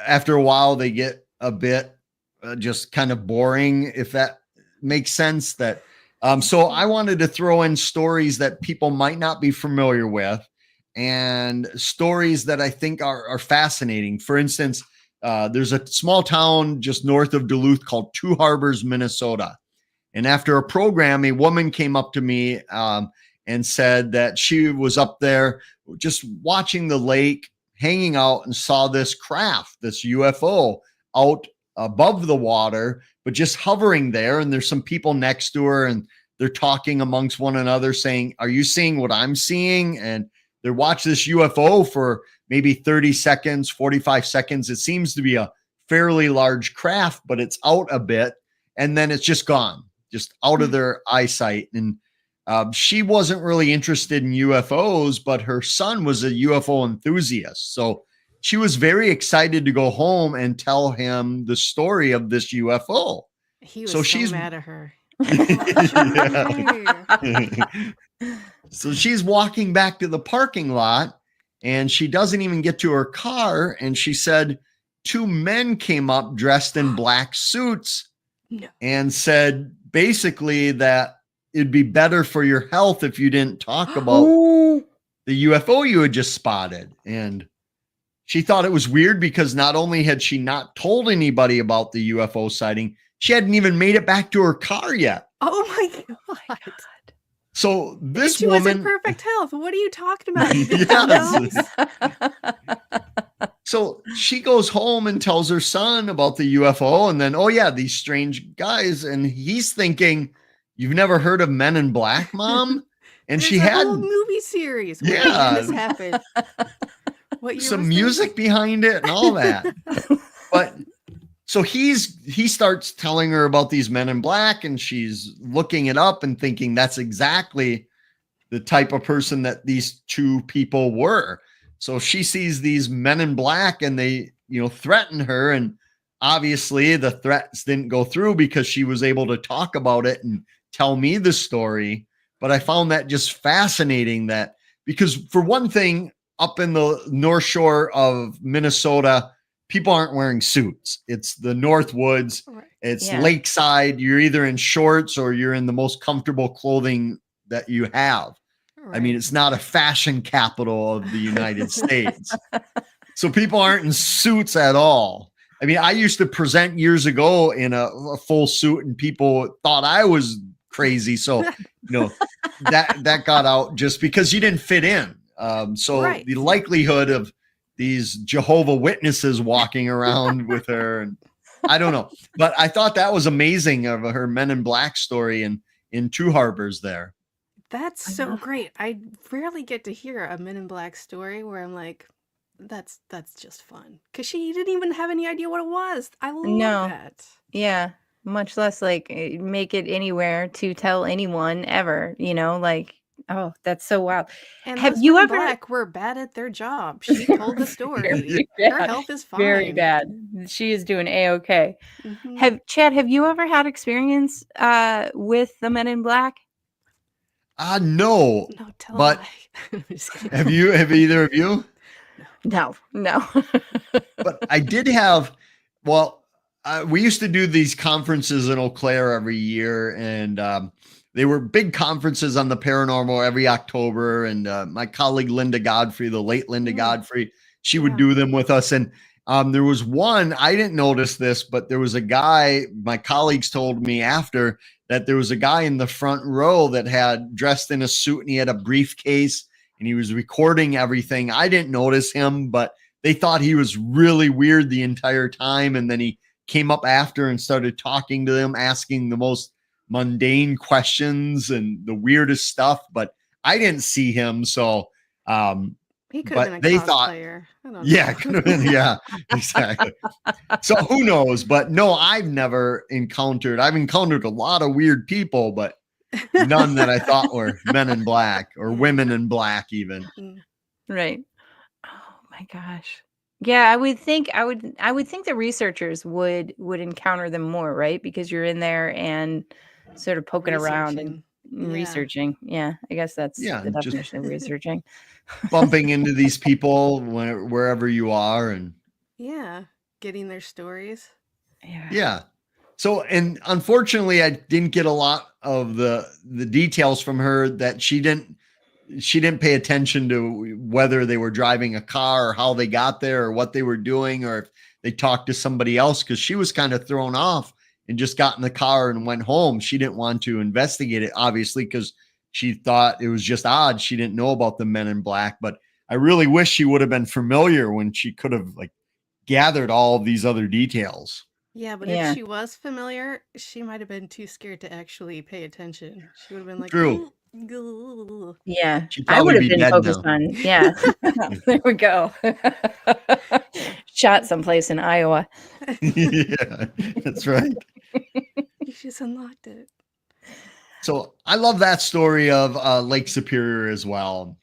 after a while they get a bit just kind of boring, if that makes sense. That so I wanted to throw in stories that people might not be familiar with, and stories that I think are fascinating. For instance, there's a small town just north of Duluth called Two Harbors, Minnesota. And after a program, a woman came up to me and said that she was up there just watching the lake, hanging out, and saw this craft, this UFO out above the water, but just hovering there. And there's some people next to her, and they're talking amongst one another saying, are you seeing what I'm seeing? And they watch this UFO for maybe 30 seconds, 45 seconds. It seems to be a fairly large craft, but it's out a bit, and then it's just gone, just out of their eyesight. And she wasn't really interested in UFOs, but her son was a UFO enthusiast. So she was very excited to go home and tell him the story of this UFO. He was so she's mad at her. So she's walking back to the parking lot, and she doesn't even get to her car. And she said 2 men came up dressed in black suits and said basically that it'd be better for your health if you didn't talk about the UFO you had just spotted. And she thought it was weird because not only had she not told anybody about the UFO sighting, she hadn't even made it back to her car yet. Oh my God. So this she woman was in perfect health. What are you talking about? So she goes home and tells her son about the UFO, and then, these strange guys. And he's thinking, you've never heard of Men in Black, Mom? And There's she a had whole movie series. When Yeah. did this happened? What year some was music this? behind it and all that. But so he starts telling her about these men in black, and she's looking it up and thinking that's exactly the type of person that these two people were. So she sees these men in black and they, threaten her. And obviously the threats didn't go through because she was able to talk about it and tell me the story. But I found that just fascinating that because for one thing, up in the North Shore of Minnesota, people aren't wearing suits. It's the North Woods. Right. It's lakeside. You're either in shorts or you're in the most comfortable clothing that you have. Right. I mean, it's not a fashion capital of the United States. So people aren't in suits at all. I mean, I used to present years ago in a full suit and people thought I was crazy. So, that got out just because you didn't fit in. So the likelihood of these Jehovah Witnesses walking around with her, and I don't know, but I thought that was amazing of her Men in Black story in Two Harbors there. That's so great. I rarely get to hear a Men in Black story where I'm like, that's just fun. Because she didn't even have any idea what it was. I love that. Yeah. Much less like make it anywhere to tell anyone ever, oh, that's so wild. And have those you Men in ever Black were bad at their job? She told the story. Her health is fine. Very bad. She is doing A-okay. Mm-hmm. Chad, have you ever had experience with the Men in Black? No. No, tell but have either of you? No. But I did have, we used to do these conferences in Eau Claire every year, and they were big conferences on the paranormal every October. And my colleague, Linda Godfrey, the late Linda Godfrey, she would do them with us. And there was one, I didn't notice this, but there was a guy, my colleagues told me after, that there was a guy in the front row that had dressed in a suit and he had a briefcase and he was recording everything. I didn't notice him, but they thought he was really weird the entire time. And then he came up after and started talking to them, asking the most mundane questions and the weirdest stuff, but I didn't see him. So, he could have been a cosplayer. Could have been. Yeah, exactly. So who knows? But no, I've encountered a lot of weird people, but none that I thought were men in black or women in black even. Right. Oh my gosh. Yeah, I would think the researchers would encounter them more, right? Because you're in there and sort of poking around and researching. Yeah, I guess that's the definition of researching. Bumping into these people wherever you are, and getting their stories. Yeah. So, and unfortunately, I didn't get a lot of the details from her that she didn't pay attention to whether they were driving a car or how they got there or what they were doing or if they talked to somebody else, because she was kind of thrown off and just got in the car and went home. She didn't want to investigate it, obviously, because she thought it was just odd. She didn't know about the Men in Black, but I really wish she would have been familiar when she could have gathered all of these other details. Yeah, but if she was familiar, she might have been too scared to actually pay attention. She would have been like, true. Yeah, I would have been focused on. Yeah, there we go. Shot someplace in Iowa. Yeah, that's right. You just unlocked it. So I love that story of Lake Superior as well.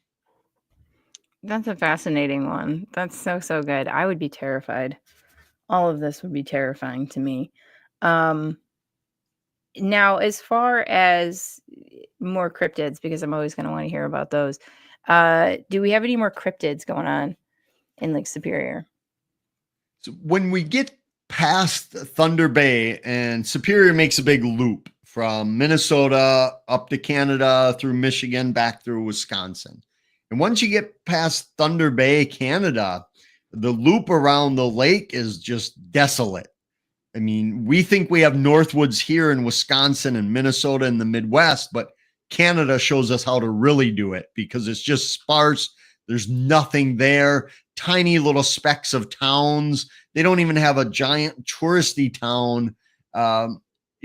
That's a fascinating one. That's so good. I would be terrified. All of this would be terrifying to me. Now, as far as more cryptids, because I'm always going to want to hear about those, do we have any more cryptids going on in Lake Superior? So when we get past Thunder Bay, and Superior makes a big loop from Minnesota up to Canada, through Michigan, back through Wisconsin. And once you get past Thunder Bay, Canada, the loop around the lake is just desolate. I mean, we think we have Northwoods here in Wisconsin and Minnesota in the Midwest, but Canada shows us how to really do it because it's just sparse. There's nothing there. Tiny little specks of towns. They don't even have a giant touristy town.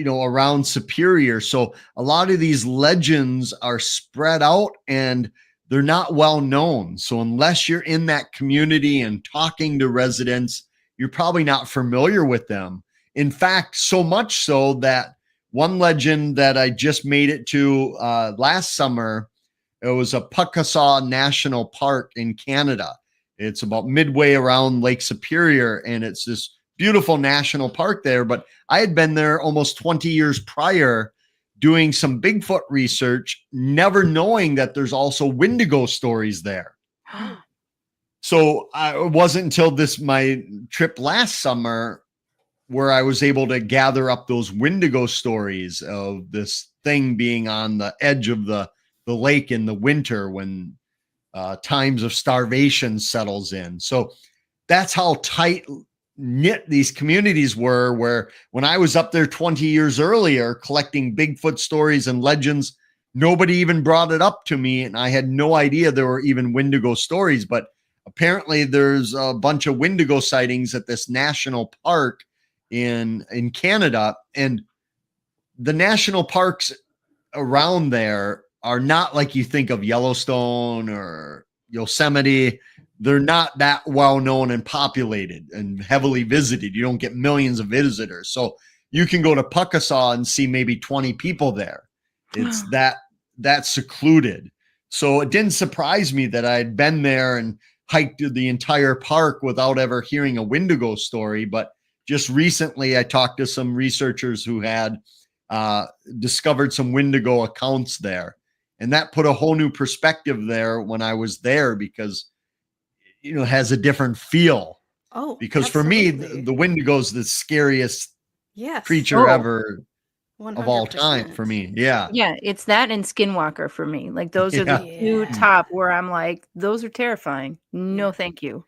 around Superior. So a lot of these legends are spread out and they're not well known. So unless you're in that community and talking to residents, you're probably not familiar with them. In fact, so much so that one legend that I just made it to last summer, it was a Puckasaw National Park in Canada. It's about midway around Lake Superior, and it's this beautiful national park there. But I had been there almost 20 years prior doing some Bigfoot research, never knowing that there's also Wendigo stories there. So it wasn't until my trip last summer where I was able to gather up those Wendigo stories of this thing being on the edge of the lake in the winter when times of starvation settles in. So that's how tight knit these communities were, where when I was up there 20 years earlier collecting Bigfoot stories and legends, nobody even brought it up to me. And I had no idea there were even Wendigo stories, but apparently there's a bunch of Wendigo sightings at this national park in Canada. And the national parks around there are not like you think of Yellowstone or Yosemite. They're not that well known and populated and heavily visited. You don't get millions of visitors. So you can go to Puckasaw and see maybe 20 people there. It's that secluded. So it didn't surprise me that I had been there and hiked the entire park without ever hearing a Wendigo story. But just recently I talked to some researchers who had discovered some Wendigo accounts there. And that put a whole new perspective there when I was there, because it has a different feel. Oh, because absolutely. for me, the Wendigo is the scariest creature ever 100%. Of all time for me. Yeah. Yeah. It's that and Skinwalker for me. Like those are the two top where I'm like, those are terrifying. No, thank you.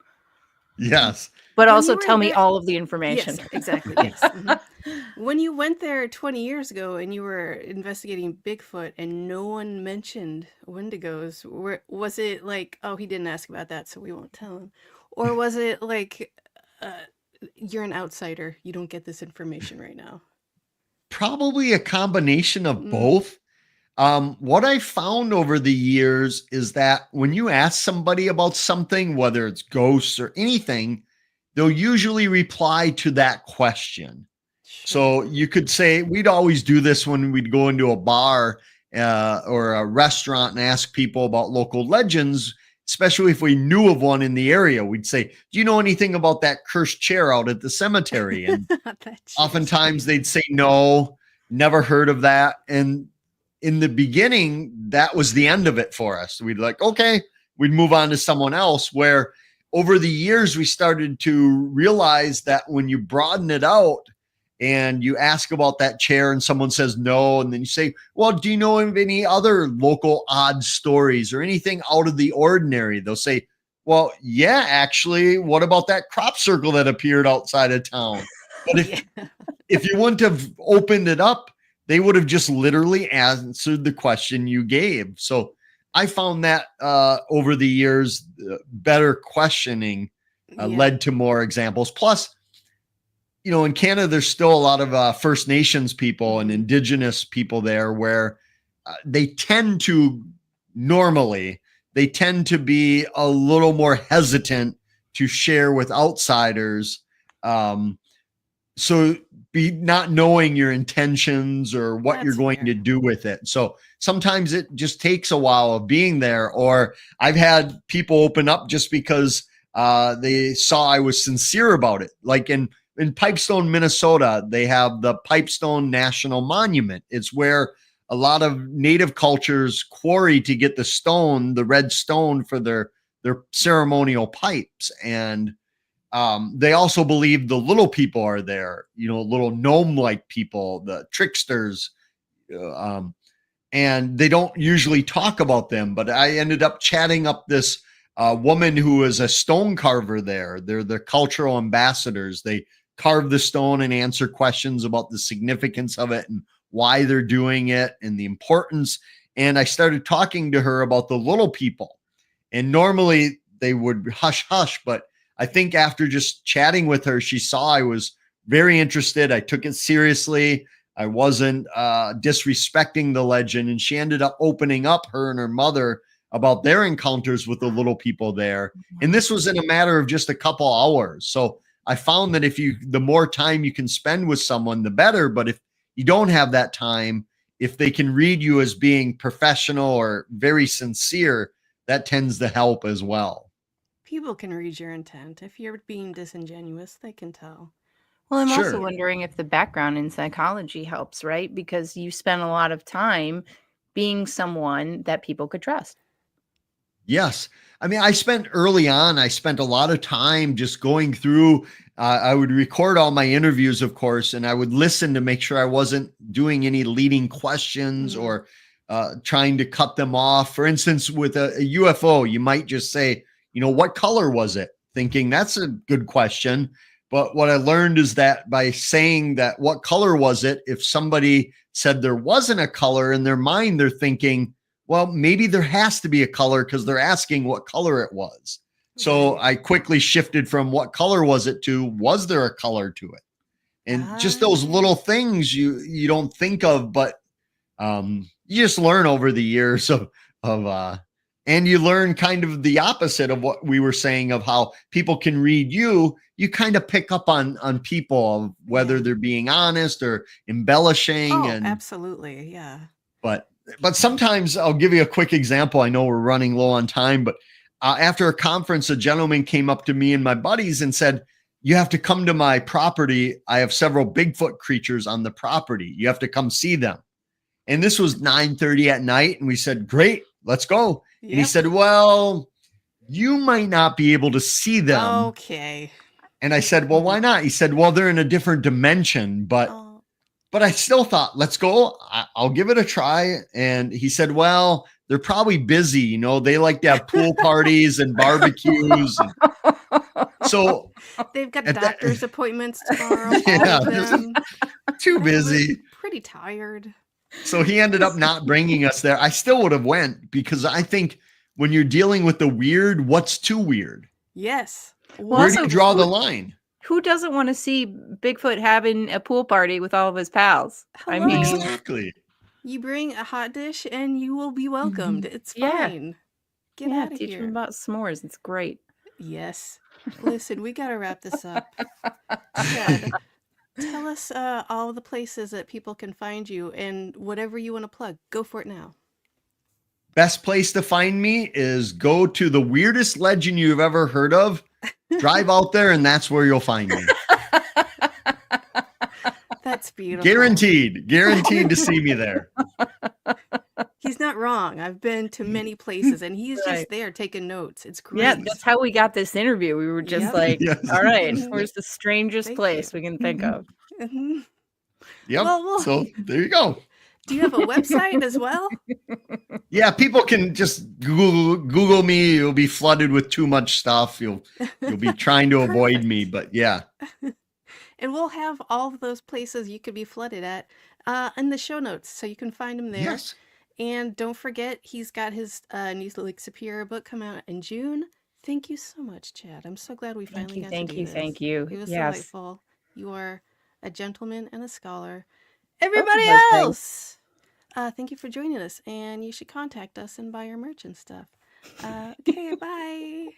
Yes. But also tell me all of the information. Yes, exactly. Yes. Mm-hmm. When you went there 20 years ago and you were investigating Bigfoot and no one mentioned Wendigos, was it like, oh, he didn't ask about that, so we won't tell him? Or was it like, you're an outsider, you don't get this information right now? Probably a combination of both. What I found over the years is that when you ask somebody about something, whether it's ghosts or anything, they'll usually reply to that question. Sure. So you could say, we'd always do this when we'd go into a bar or a restaurant and ask people about local legends, especially if we knew of one in the area. We'd say, do you know anything about that cursed chair out at the cemetery? And oftentimes they'd say, no, never heard of that. And in the beginning, that was the end of it for us. We'd like, okay, we'd move on to someone else. Where over the years, we started to realize that when you broaden it out and you ask about that chair and someone says no, and then you say, well, do you know of any other local odd stories or anything out of the ordinary? They'll say, well, yeah, actually, what about that crop circle that appeared outside of town? But if you wouldn't have opened it up, they would have just literally answered the question you gave. So I found that over the years, better questioning led to more examples. Plus, in Canada, there's still a lot of First Nations people and Indigenous people there where they tend to be a little more hesitant to share with outsiders. So be not knowing your intentions or what you're going to do with it. So sometimes it just takes a while of being there. Or I've had people open up just because they saw I was sincere about it. Like in Pipestone, Minnesota, they have the Pipestone National Monument. It's where a lot of native cultures quarry to get the red stone for their ceremonial pipes. And they also believe the little people are there, little gnome-like people, the tricksters, and they don't usually talk about them. But I ended up chatting up this woman who is a stone carver there. They're the cultural ambassadors. They carve the stone and answer questions about the significance of it and why they're doing it and the importance. And I started talking to her about the little people. And normally they would hush, but I think after just chatting with her, she saw I was very interested. I took it seriously. I wasn't disrespecting the legend. And she ended up opening up, her and her mother, about their encounters with the little people there. And this was in a matter of just a couple hours. So I found that the more time you can spend with someone, the better. But if you don't have that time, if they can read you as being professional or very sincere, that tends to help as well. People can read your intent. If you're being disingenuous, they can tell. Well, I'm also wondering if the background in psychology helps, right? Because you spend a lot of time being someone that people could trust. Yes. I mean, I spent a lot of time just going through, I would record all my interviews, of course, and I would listen to make sure I wasn't doing any leading questions or trying to cut them off. For instance, with a UFO, you might just say, what color was it? Thinking that's a good question. But what I learned is that by saying that, what color was it? If somebody said there wasn't a color, in their mind, they're thinking, well, maybe there has to be a color because they're asking what color it was. So I quickly shifted from what color was it to, was there a color to it? And just those little things you don't think of, but you just learn over the years and you learn kind of the opposite of what we were saying of how people can read you. You kind of pick up on people, whether they're being honest or embellishing. Oh, and absolutely. Yeah. But sometimes I'll give you a quick example. I know we're running low on time, but after a conference, a gentleman came up to me and my buddies and said, you have to come to my property. I have several Bigfoot creatures on the property. You have to come see them. And this was 9:30 at night. And we said, great, let's go. Yep. And he said, well, you might not be able to see them. Okay. And I said, well, why not? He said, well, they're in a different dimension, but I still thought, let's go. I'll give it a try. And he said, well, they're probably busy. They like to have pool parties and barbecues. So they've got doctor's appointments tomorrow. Yeah, too busy. Pretty tired. So he ended up not bringing us there. I still would have went because I think when you're dealing with the weird, what's too weird? Yes. Where do you draw the line? Who doesn't want to see Bigfoot having a pool party with all of his pals? Hello. I mean, exactly. You bring a hot dish and you will be welcomed. It's fine. Get out of here. Teach them about s'mores. It's great. Yes. Listen, we got to wrap this up. Chad, tell us all the places that people can find you and whatever you want to plug. Go for it now. Best place to find me is go to the weirdest legend you've ever heard of. Drive out there and that's where you'll find me. That's beautiful. Guaranteed to see me there. He's not wrong. I've been to many places and he's just there taking notes. It's great. Yeah, that's how we got this interview. We were just all right, where's the strangest place we can think of? Mm-hmm. Yep. Well, so there you go. Do you have a website as well? Yeah, people can just Google me. You'll be flooded with too much stuff. You'll be trying to avoid me, but yeah. And we'll have all of those places you could be flooded at in the show notes, so you can find them there. Yes. And don't forget, he's got his new Lake Superior book come out in June. Thank you so much, Chad. I'm so glad we finally got to do this. Thank you. It was delightful. You are a gentleman and a scholar. Everybody else! Thank you for joining us, and you should contact us and buy our merch and stuff. Okay, bye.